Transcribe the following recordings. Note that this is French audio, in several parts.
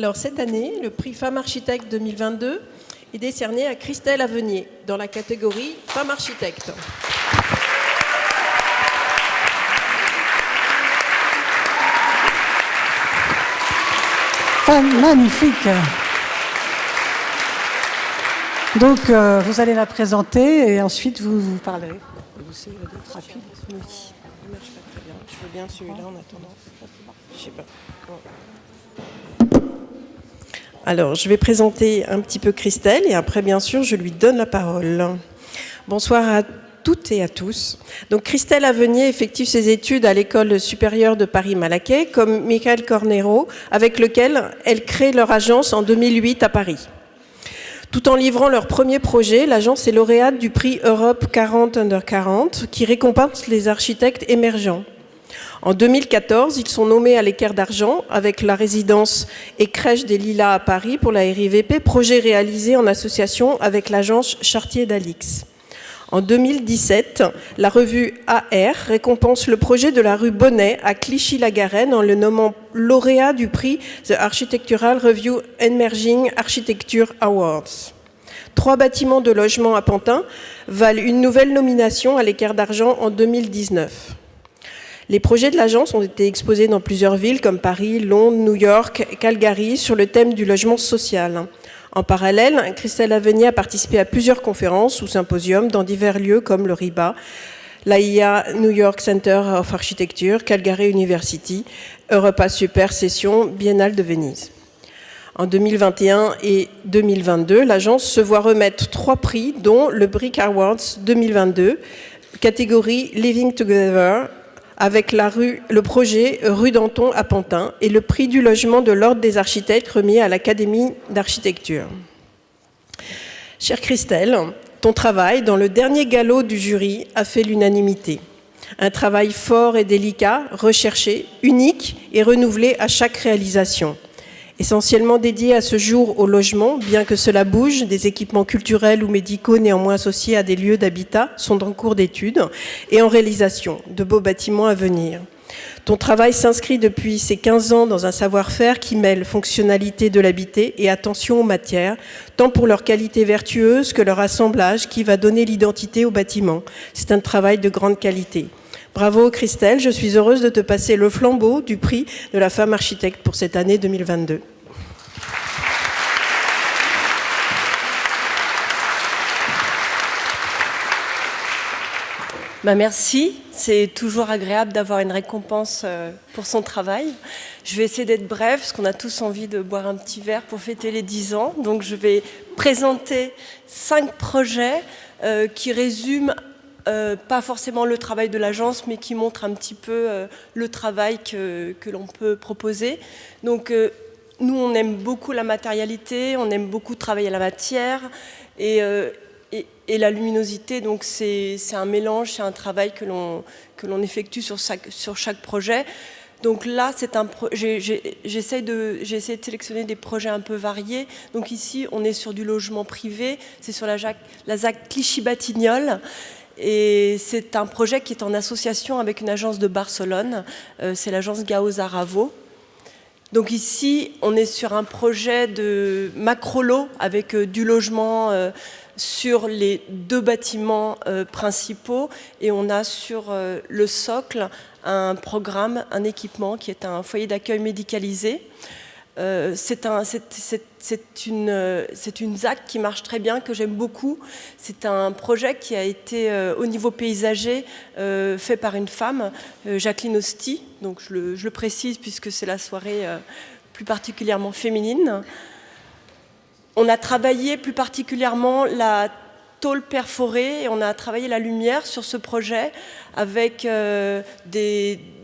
Alors cette année, le prix Femme Architecte 2022 est décerné à Christelle Avenier dans la catégorie Femme Architecte. Magnifique. Donc, vous allez la présenter et ensuite vous parlerez. Vous essayez d'être rapide. Oui, il ne marche pas très bien. Je veux bien celui-là en attendant. Je sais pas. Alors, je vais présenter un petit peu Christelle et après, bien sûr, je lui donne la parole. Bonsoir à toutes et à tous. Donc, Christelle Avenier effectue ses études à l'École supérieure de Paris-Malaquais, comme Michael Cornero, avec lequel elle crée leur agence en 2008 à Paris. Tout en livrant leur premier projet, l'agence est lauréate du prix Europe 40 Under 40, qui récompense les architectes émergents. En 2014, ils sont nommés à l'Équerre d'Argent avec la résidence et crèche des Lilas à Paris pour la RIVP, projet réalisé en association avec l'agence Chartier-Dalix. En 2017, la revue AR récompense le projet de la rue Bonnet à Clichy-la-Garenne en le nommant lauréat du prix The Architectural Review Emerging Architecture Awards. 3 bâtiments de logement à Pantin valent une nouvelle nomination à l'Équerre d'Argent en 2019. Les projets de l'agence ont été exposés dans plusieurs villes comme Paris, Londres, New York, Calgary sur le thème du logement social. En parallèle, Christelle Avenier a participé à plusieurs conférences ou symposiums dans divers lieux comme le RIBA, l'AIA New York Center of Architecture, Calgary University, Europa Super Session, Biennale de Venise. En 2021 et 2022, l'agence se voit remettre 3 prix, dont le Brick Awards 2022, catégorie Living Together, avec le projet Rue Danton à Pantin et le prix du logement de l'Ordre des architectes remis à l'Académie d'architecture. Chère Christelle, ton travail dans le dernier galop du jury a fait l'unanimité. Un travail fort et délicat, recherché, unique et renouvelé à chaque réalisation. Essentiellement dédié à ce jour au logement, bien que cela bouge, des équipements culturels ou médicaux néanmoins associés à des lieux d'habitat sont en cours d'étude et en réalisation, de beaux bâtiments à venir. Ton travail s'inscrit depuis ces 15 ans dans un savoir-faire qui mêle fonctionnalité de l'habité et attention aux matières, tant pour leur qualité vertueuse que leur assemblage qui va donner l'identité au bâtiment. C'est un travail de grande qualité. Bravo Christelle, je suis heureuse de te passer le flambeau du prix de la femme architecte pour cette année 2022. Merci, c'est toujours agréable d'avoir une récompense pour son travail. Je vais essayer d'être brève parce qu'on a tous envie de boire un petit verre pour fêter les 10 ans. Donc je vais présenter 5 projets qui résument pas forcément le travail de l'agence, mais qui montrent un petit peu le travail que l'on peut proposer. Donc nous, on aime beaucoup la matérialité, on aime beaucoup travailler la matière et la luminosité, donc c'est un mélange, c'est un travail que l'on effectue sur chaque projet. Donc là, j'ai essayé de sélectionner des projets un peu variés. Donc ici, on est sur du logement privé, c'est sur la ZAC Clichy-Batignolles. Et c'est un projet qui est en association avec une agence de Barcelone, c'est l'agence Gaosa Ravo. Donc ici, on est sur un projet de macro-lot avec du logement sur les 2 bâtiments principaux et on a sur le socle un programme, un équipement qui est un foyer d'accueil médicalisé. C'est une ZAC qui marche très bien, que j'aime beaucoup. C'est un projet qui a été au niveau paysager fait par une femme, Jacqueline Hosty. Donc je le précise puisque c'est la soirée plus particulièrement féminine. On a travaillé plus particulièrement la tôle perforée et on a travaillé la lumière sur ce projet avec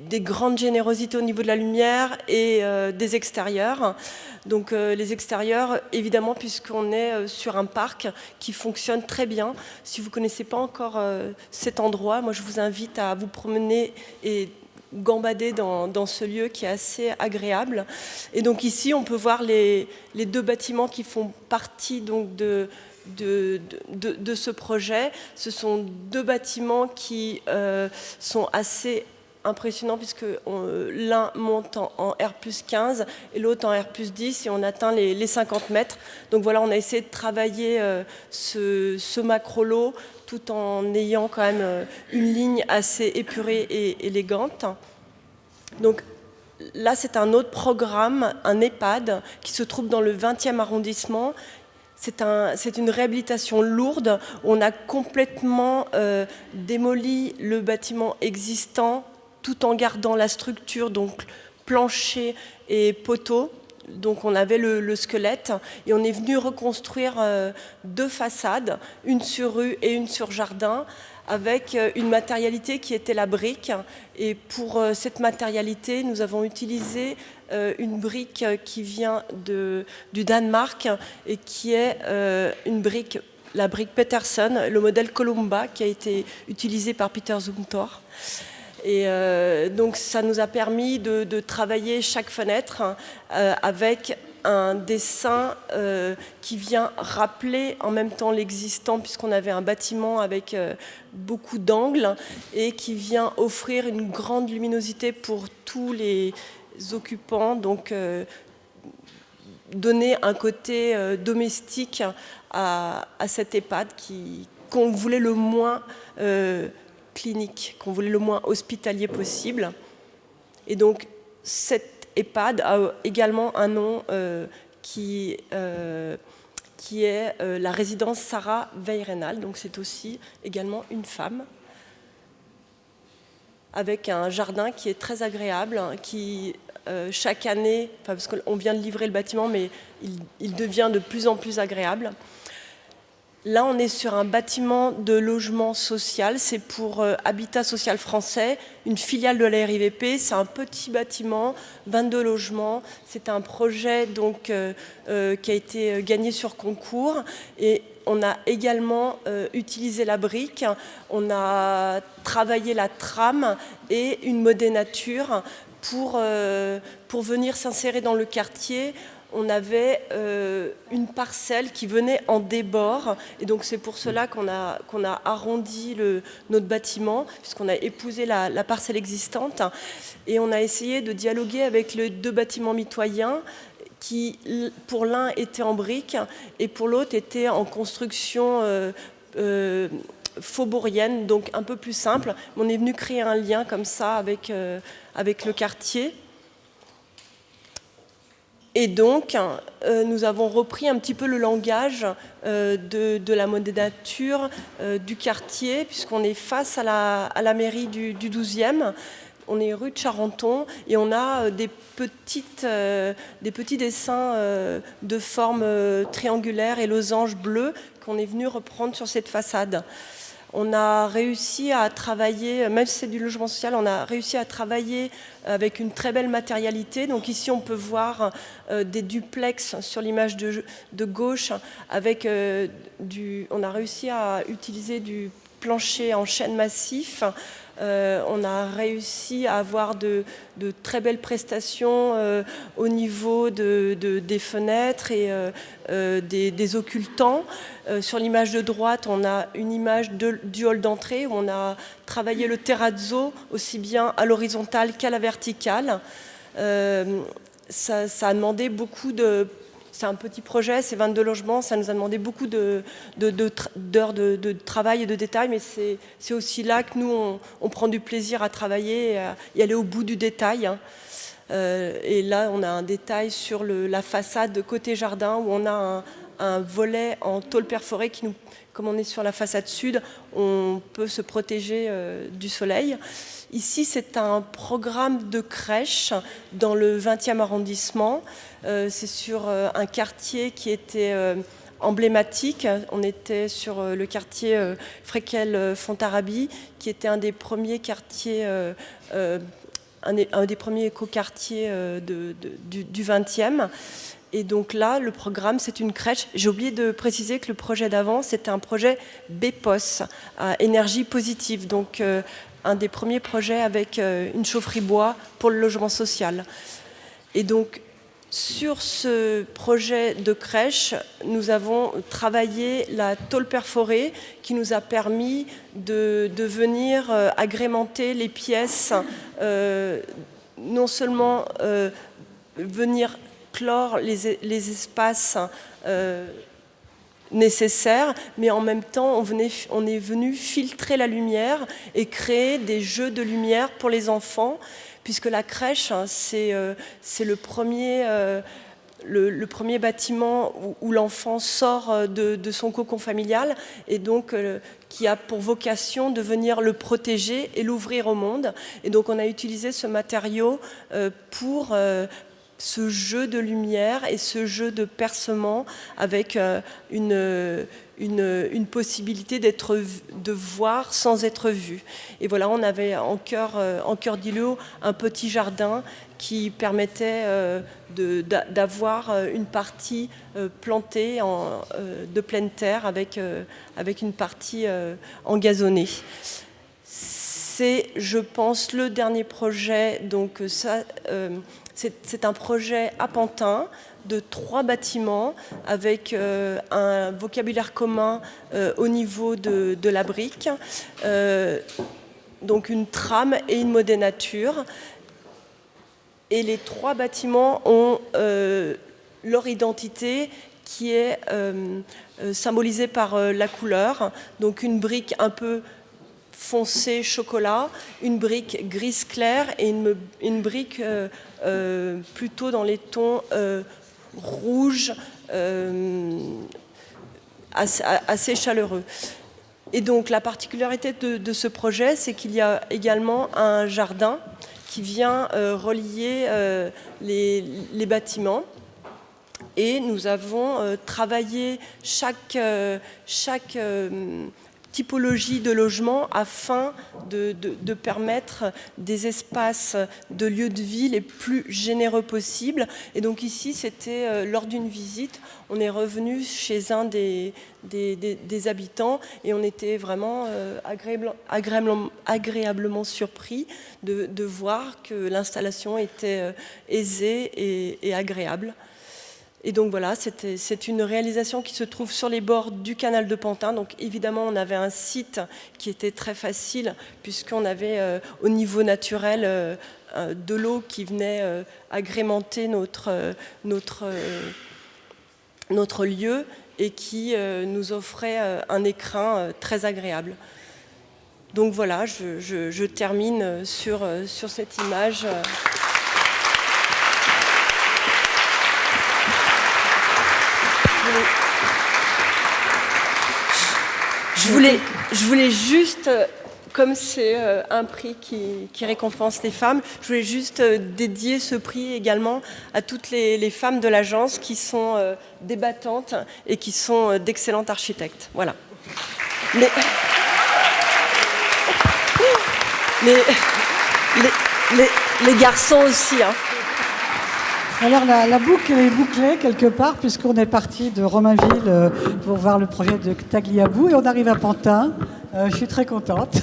des grandes générosités au niveau de la lumière et des extérieurs. Donc les extérieurs, évidemment, puisqu'on est sur un parc qui fonctionne très bien. Si vous ne connaissez pas encore cet endroit, moi je vous invite à vous promener et gambader dans ce lieu qui est assez agréable. Et donc ici, on peut voir les 2 bâtiments qui font partie donc de ce projet. Ce sont 2 bâtiments qui sont assez impressionnant puisque l'un monte en R+15 et l'autre en R+10 et on atteint les 50 mètres. Donc voilà, on a essayé de travailler ce macrolot tout en ayant quand même une ligne assez épurée et élégante. Donc là, c'est un autre programme, un EHPAD, qui se trouve dans le 20e arrondissement. C'est une réhabilitation lourde. On a complètement démoli le bâtiment existant tout en gardant la structure, donc plancher et poteau. Donc on avait le squelette et on est venu reconstruire 2 façades, une sur rue et une sur jardin, avec une matérialité qui était la brique. Et pour cette matérialité, nous avons utilisé une brique qui vient du Danemark et qui est la brique Peterson, le modèle Columba, qui a été utilisé par Peter Zumthor. Et donc ça nous a permis de travailler chaque fenêtre avec un dessin qui vient rappeler en même temps l'existant, puisqu'on avait un bâtiment avec beaucoup d'angles et qui vient offrir une grande luminosité pour tous les occupants, donc donner un côté domestique à cet EHPAD qu'on voulait le moins clinique, qu'on voulait le moins hospitalier possible. Et donc cet EHPAD a également un nom qui est la résidence Sarah Weirenal, donc c'est aussi également une femme, avec un jardin qui est très agréable, qui chaque année, parce qu'on vient de livrer le bâtiment, mais il devient de plus en plus agréable. Là, on est sur un bâtiment de logement social. C'est pour Habitat Social Français, une filiale de la RIVP. C'est un petit bâtiment, 22 logements. C'est un projet donc, qui a été gagné sur concours. Et on a également utilisé la brique. On a travaillé la trame et une modénature pour venir s'insérer dans le quartier. On avait une parcelle qui venait en débord, et donc c'est pour cela qu'on a arrondi notre bâtiment, puisqu'on a épousé la parcelle existante, et on a essayé de dialoguer avec les 2 bâtiments mitoyens, qui pour l'un était en briques, et pour l'autre était en construction faubourienne, donc un peu plus simple. On est venu créer un lien comme ça avec le quartier. Et donc, nous avons repris un petit peu le langage de la modénature du quartier, puisqu'on est face à la mairie du 12e. On est rue de Charenton et on a des petits dessins de forme triangulaire et losange bleu qu'on est venu reprendre sur cette façade. On a réussi à travailler, même si c'est du logement social, on a réussi à travailler avec une très belle matérialité. Donc ici, on peut voir des duplex sur l'image de gauche. Avec on a réussi à utiliser du plancher en chêne massif. On a réussi à avoir de très belles prestations au niveau des fenêtres et des occultants. Sur l'image de droite, on a une image du hall d'entrée où on a travaillé le terrazzo aussi bien à l'horizontale qu'à la verticale. Ça a demandé beaucoup de... C'est un petit projet, c'est 22 logements, ça nous a demandé beaucoup d'heures de travail et de détails, mais c'est aussi là que nous, on prend du plaisir à travailler et aller au bout du détail. Et là, on a un détail sur la façade de côté jardin où on a un volet en tôle perforée qui nous... Comme on est sur la façade sud, on peut se protéger du soleil. Ici, c'est un programme de crèche dans le 20e arrondissement. C'est sur un quartier qui était emblématique. On était sur le quartier Fréquel-Fontarabie, qui était un des premiers quartiers, un des premiers écoquartiers du 20e. Et donc là, le programme, c'est une crèche. J'ai oublié de préciser que le projet d'avant, c'était un projet BEPOS, à énergie positive. Donc, un des premiers projets avec une chaufferie bois pour le logement social. Et donc, Sur ce projet de crèche, nous avons travaillé la tôle perforée qui nous a permis de venir agrémenter les pièces, non seulement venir clore les espaces nécessaires, mais en même temps on est venu filtrer la lumière et créer des jeux de lumière pour les enfants, puisque la crèche, c'est le premier bâtiment où l'enfant sort de son cocon familial, et donc qui a pour vocation de venir le protéger et l'ouvrir au monde. Et donc on a utilisé ce matériau pour ce jeu de lumière et ce jeu de percement, avec une possibilité de voir sans être vu. Et voilà, on avait en cœur d'îlot un petit jardin qui permettait d'avoir une partie plantée de pleine terre avec une partie engazonnée. C'est, je pense, le dernier projet. Donc ça, c'est un projet à Pantin de 3 bâtiments avec un vocabulaire commun au niveau de la brique, donc une trame et une modénature. Et les 3 bâtiments ont leur identité qui est symbolisée par la couleur. Donc une brique un peu foncé chocolat, une brique grise claire et une brique plutôt dans les tons rouges, assez chaleureux. Et donc la particularité de ce projet, c'est qu'il y a également un jardin qui vient relier les bâtiments. Et nous avons travaillé chaque typologie de logement afin de permettre des espaces de lieux de vie les plus généreux possibles. Et donc ici, c'était lors d'une visite, on est revenu chez un des habitants et on était vraiment agréablement surpris de voir que l'installation était aisée et agréable. Et donc voilà, c'est une réalisation qui se trouve sur les bords du canal de Pantin. Donc évidemment, on avait un site qui était très facile, puisqu'on avait au niveau naturel de l'eau qui venait agrémenter notre lieu et qui nous offrait un écrin très agréable. Donc voilà, je termine sur cette image. Je voulais juste, comme c'est un prix qui récompense les femmes, je voulais juste dédier ce prix également à toutes les femmes de l'agence qui sont débattantes et qui sont d'excellentes architectes. Voilà. Les garçons aussi, hein. Alors la boucle est bouclée quelque part, puisqu'on est parti de Romainville pour voir le projet de Tagliabue et on arrive à Pantin. Je suis très contente.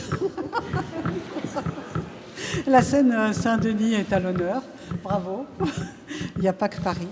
La scène Saint-Denis est à l'honneur. Bravo. Il n'y a pas que Paris.